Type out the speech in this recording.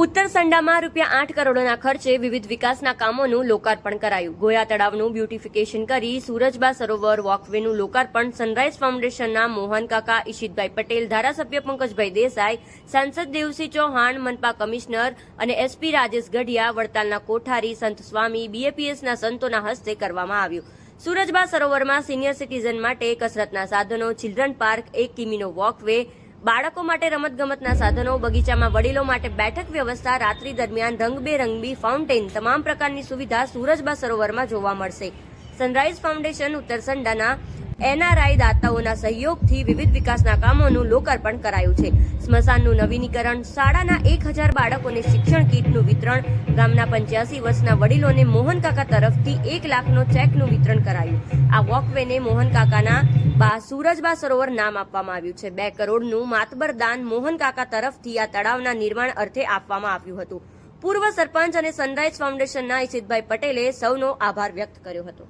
ઉત્તર સંડામાં ₹8 કરોડના ખર્ચે વિવિધ વિકાસના કામોનું લોકાર્પણ કરાયું. ગોયા તળાવનું બ્યુટિફિકેશન કરી સુરજબા સરોવર વોકવેનું લોકાર્પણ સનરાઈઝ ફાઉન્ડેશનના મોહન કાકા, ઈશિતભાઈ પટેલ, ધારાસભ્ય પંકજભાઈ દેસાઈ, સાંસદ દેવસિંહ ચૌહાણ, મનપા કમિશનર અને એસપી રાજેશ ગઢિયા, વડતાલના કોઠારી, સંત સ્વામી, બીએપીએસના સંતોના હસ્તે કરવામાં આવ્યું. સુરજબા સરોવરમાં સિનિયર સિટીઝન માટે કસરતના સાધનો, ચિલ્ડ્રન પાર્ક, 1 કિમીનો વોકવે, બાળકો માટે રમતગમતના સાધનો, બગીચામાં વડીલો માટે બેઠક વ્યવસ્થા, રાત્રિ દરમિયાન રંગબેરંગી ફાઉન્ટેન, તમામ પ્રકારની સુવિધા સુરજબા સરોવરમાં જોવા મળશે. સનરાઈઝ ફાઉન્ડેશન ઉત્તર સંડાના એનઆરઆઈ દાતાઓના સહયોગથી વિવિધ વિકાસના કામોનું લોકાર્પણ કરાયું છે. સ્મશાનનું નવીનીકરણ, શાળાના 1000 બાળકોને શિક્ષણ કીટનું વિતરણ, ગામના 85 વર્ષના વડીલોને મોહન કાકા તરફથી 1 લાખનો ચેકનું વિતરણ કરાયું. આ વોકવેને મોહન કાકાના સુરજબા સરોવર નામ આપવામાં આવ્યું છે. 2 કરોડનું માતબર દાન મોહન કાકા તરફથી આ તળાવના નિર્માણ અર્થે આપવામાં આવ્યું હતું. પૂર્વ સરપંચ અને સનરાઈઝ ફાઉન્ડેશનના ઈશિતભાઈ પટેલે સૌનો આભાર વ્યક્ત કર્યો હતો.